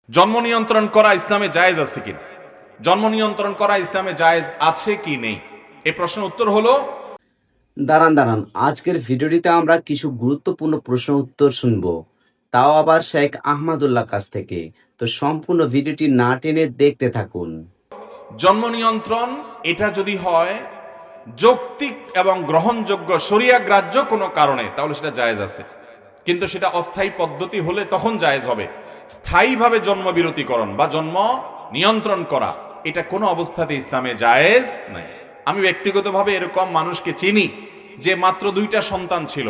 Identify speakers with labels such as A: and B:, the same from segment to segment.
A: জন্ম নিয়ন্ত্রণ করা ইসলামে জায়েজ আছে কিনা, জন্ম নিয়ন্ত্রণ করা ইসলামে জায়েজ আছে কি নেই, এই প্রশ্নের উত্তর হলো
B: দাঁড়ান আজকের ভিডিওটিতে আমরা কিছু গুরুত্বপূর্ণ প্রশ্ন উত্তর শুনবো, তাও আবার শেখ আহমদুল্লাহ কাছ থেকে। তো সম্পূর্ণ ভিডিওটি না টেনে দেখতে থাকুন।
A: জন্ম নিয়ন্ত্রণ এটা যদি হয় যৌক্তিক এবং গ্রহণযোগ্য শরিয়া গ্রাহ্য কোনো কারণে, তাহলে সেটা জায়েজ আছে। কিন্তু সেটা অস্থায়ী পদ্ধতি হলে তখন জায়েজ হবে। স্থায়ীভাবে জন্ম বিরতিকরণ বা জন্ম নিয়ন্ত্রণ করা এটা কোনো অবস্থাতে ইসলামে জায়েজ নাই। আমি ব্যক্তিগতভাবে এরকম মানুষকে চিনি যে মাত্র 2টা সন্তান ছিল,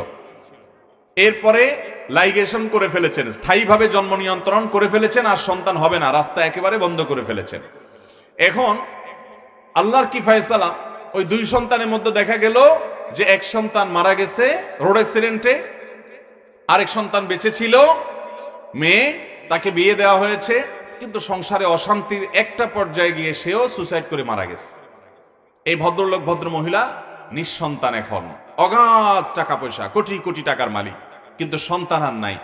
A: এরপরে লাইগেশন করে ফেলেছেন, স্থায়ীভাবে জন্ম নিয়ন্ত্রণ করে ফেলেছেন, আর সন্তান হবে না, রাস্তা একেবারে বন্ধ করে ফেলেছেন। এখন আল্লাহর কি ফয়সালা, ওই 2 সন্তানের মধ্যে দেখা গেল যে এক সন্তান মারা গেছে রোড অ্যাক্সিডেন্টে, আরেক সন্তান বেঁচে ছিল, মেয়ে, তাকে বিয়ে দেওয়া হয়েছে, কিন্তু সংসারে অশান্তির একটা পর্যায়ে গিয়ে সেও সুসাইড করে মারা গেছে। এই ভদ্রলোক ভদ্র মহিলা নিঃসন্তান, এখন অগাধ টাকা পয়সা, কোটি কোটি টাকার মালিক, কিন্তু সন্তান আর নাই।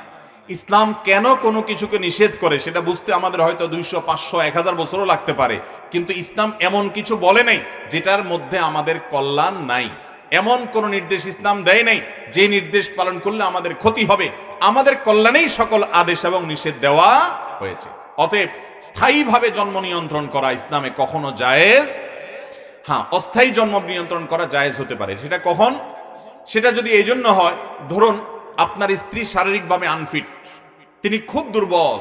A: ইসলাম কেন কোনো কিছুকে নিষেধ করে সেটা বুঝতে আমাদের হয়তো 200, 500, 1000 বছরও লাগতে পারে, কিন্তু ইসলাম এমন কিছু বলে নাই যেটার মধ্যে আমাদের কল্যাণ নাই। এমন কোন নির্দেশ ইসলাম দেয় নাই যে নির্দেশ পালন করলে আমাদের ক্ষতি হবে। আমাদের কল্যাণেই সকল আদেশ এবং নিষেধ দেওয়া হয়েছে। অতএব স্থায়ীভাবে জন্ম নিয়ন্ত্রণ করা ইসলামে কখনো জায়েজ। হ্যাঁ, অস্থায়ী জন্ম নিয়ন্ত্রণ করা জায়েজ হতে পারে। সেটা কখন? সেটা যদি এই জন্য হয়, ধরুন আপনার স্ত্রী শারীরিকভাবে আনফিট, তিনি খুব দুর্বল,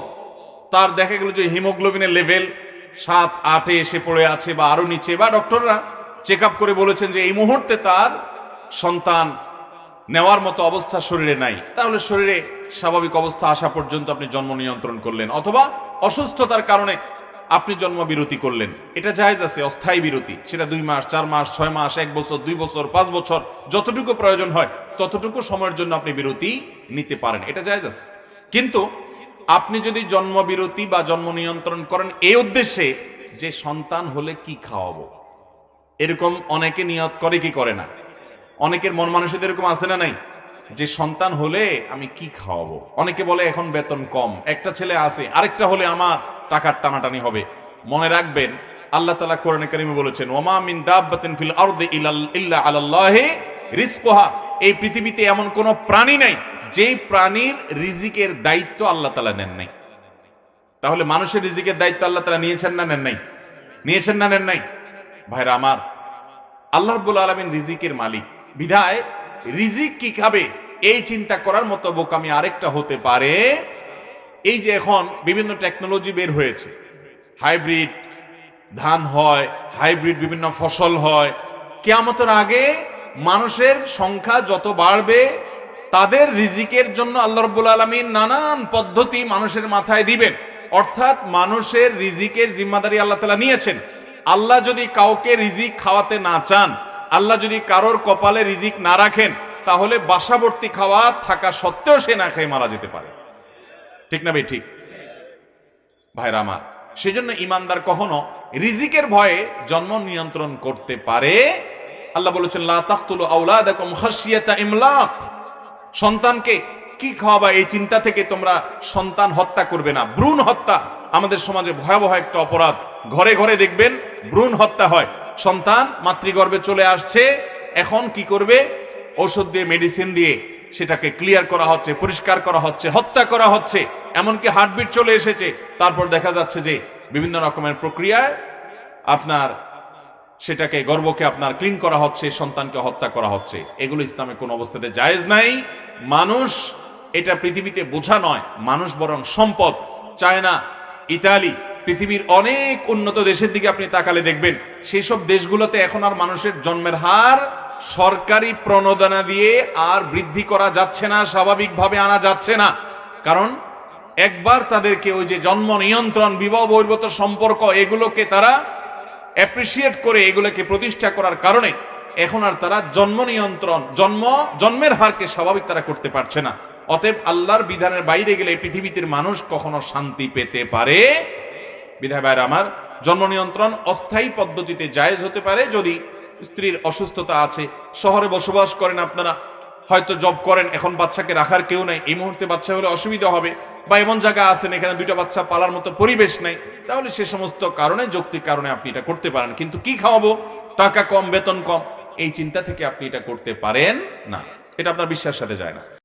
A: তার দেখা গেল যে হিমোগ্লোবিনের লেভেল 7-8-এ এসে পড়ে আছে বা আরো নিচে, বা ডক্টররা চেক আপ করে বলেছেন যে এই মুহূর্তে তার সন্তান নেওয়ার মতো অবস্থা শরীরে নাই, তাহলে শরীরে স্বাভাবিক অবস্থা আসা পর্যন্ত আপনি জন্ম নিয়ন্ত্রণ করলেন, অথবা অসুস্থতার কারণে আপনি জন্ম বিরতি করলেন, এটা জায়েজ আছে, অস্থায়ী বিরতি। সেটা 2 মাস, 4 মাস, 6 মাস, 1 বছর, 2 বছর, 5 বছর, যতটুকু প্রয়োজন হয় ততটুকু সময়ের জন্য আপনি বিরতি নিতে পারেন, এটা জায়েজ আছে। কিন্তু আপনি যদি জন্ম বিরতি বা জন্ম নিয়ন্ত্রণ করেন এই উদ্দেশ্যে যে সন্তান হলে কি খাওয়াবো, এরকম অনেকে নিয়ত করে কি করে না, অনেকের মন মানসিকতা এরকম আছে না নাই, যে সন্তান হলে আমি কি খাওয়াবো। অনেকে বলে এখন বেতন কম, একটা ছেলে আছে, আরেকটা হলে আমার টাকার টানাটানি হবে। মনে রাখবেন আল্লাহ তাআলা কোরআনে কারিমে বলেছেন, ওমা মিন দাব্বাতিন ফিল আরদি ইল্লা আলাল্লাহি রিজকুহা, এই পৃথিবীতে এমন কোন প্রাণী নাই যেই প্রাণীর রিজিকের দায়িত্ব আল্লাহ তাআলা নেন নাই। তাহলে মানুষের রিজিকের দায়িত্ব আল্লাহ তাআলা নিয়েছেন না নেন নাই? নিয়েছেন না নেন নাই? ভাইরা আমার, আল্লাহ রাব্বুল আলামিন রিজিকের মালিক, বিধায় রিজিক কি খাবে এই চিন্তা করার মতো বোকামি আরেকটা হতে পারে। এই যে এখন বিভিন্ন টেকনোলজি বের হয়েছে, হাইব্রিড ধান হয়, হাইব্রিড বিভিন্ন ফসল হয়, কিয়ামতের আগে মানুষের সংখ্যা যত বাড়বে তাদের রিজিকের জন্য আল্লাহ রাব্বুল আলামিন নানান পদ্ধতি মানুষের মাথায় দিবেন। অর্থাৎ মানুষের রিজিকের জিম্মাদারি আল্লাহ তাআলা নিয়েছেন। আল্লাহ যদি কাউকে রিজিক খাওয়াতে না চান, আল্লাহ যদি কারোর কপালে রিজিক না রাখেন, তাহলে বাসাবর্তী খাওয়া থাকা সত্ত্বেও সে না খেয়ে মারা যেতে পারে। ঠিক না ভাই? ঠিক ভাইরা আমার, সেজন্য ইমানদার কখনো রিজিকের ভয়ে জন্ম নিয়ন্ত্রণ করতে পারে। আল্লাহ বলেছেন, লা তাকতুলু আওলাদাকুম খাশিয়াতা ইমলাক, সন্তানকে কি খাওয়াবা এই চিন্তা থেকে তোমরা সন্তান হত্যা করবে না। ভ্রূণ হত্যা আমাদের সমাজে ভয়াবহ একটা অপরাধ। ঘরে ঘরে দেখবেন ভ্রূণ হত্যা হয়। সন্তান মাতৃগর্ভে চলে আসছে, এখন কি করবে? ঔষধ দিয়ে, মেডিসিন দিয়ে সেটাকে ক্লিয়ার করা হচ্ছে, পরিষ্কার করা হচ্ছে, হত্যা করা হচ্ছে, এমনকি হার্টবিট চলে এসেছে। তারপর দেখা যাচ্ছে যে বিভিন্ন রকমের প্রক্রিয়ায় আপনার সেটাকে, গর্ভকে আপনার ক্লিন করা হচ্ছে, সন্তানকে হত্যা করা হচ্ছে। এগুলো ইসলামে কোন অবস্থাতে জায়েজ নাই। মানুষ এটা পৃথিবীতে বোঝা নয়, মানুষ বরং সম্পদ। চায়না, ইতালি, পৃথিবীর অনেক উন্নত দেশের দিকে আপনি তাকালে দেখবেন সেই সব দেশগুলোতে এখন আর মানুষের জন্মের হার সরকারি প্রণোদনা দিয়ে আর বৃদ্ধি করা যাচ্ছে না, স্বাভাবিকভাবে আনা যাচ্ছে না। কারণ একবার তাদেরকে ওই যে জন্ম নিয়ন্ত্রণ, বিবাহ বহির্ভূত সম্পর্ক, এগুলোকে তারা অ্যাপ্রিসিয়েট করে এগুলোকে প্রতিষ্ঠা করার কারণে এখন আর তারা জন্ম নিয়ন্ত্রণ, জন্মের হারকে স্বাভাবিক তারা করতে পারছে না। অতএব আল্লাহর বিধানের বাইরে গেলে পৃথিবীতে মানুষ কখনো শান্তি পেতে পারে। বিধায় ভাইরা আমার, জন্ম নিয়ন্ত্রণ অস্থায়ী পদ্ধতিতে জায়েজ হতে পারে যদি স্ত্রীর অসুস্থতা আছে। শহরে বসবাস করেন আপনারা, হয়তো জব করেন, এখন বাচ্চাকে রাখার কেউ নাই, এই মুহূর্তে বাচ্চা হলে অসুবিধা হবে, বা এমন জায়গা আছেন এখানে দুইটা বাচ্চা পালার মতো পরিবেশ নাই, তাহলে সে সমস্ত কারণে, যৌক্তিক কারণে আপনি এটা করতে পারেন। কিন্তু কি খাওয়াবো, টাকা কম, বেতন কম, এই চিন্তা থেকে আপনি এটা করতে পারেন না, এটা আপনার বিশ্বাসের সাথে যায় না।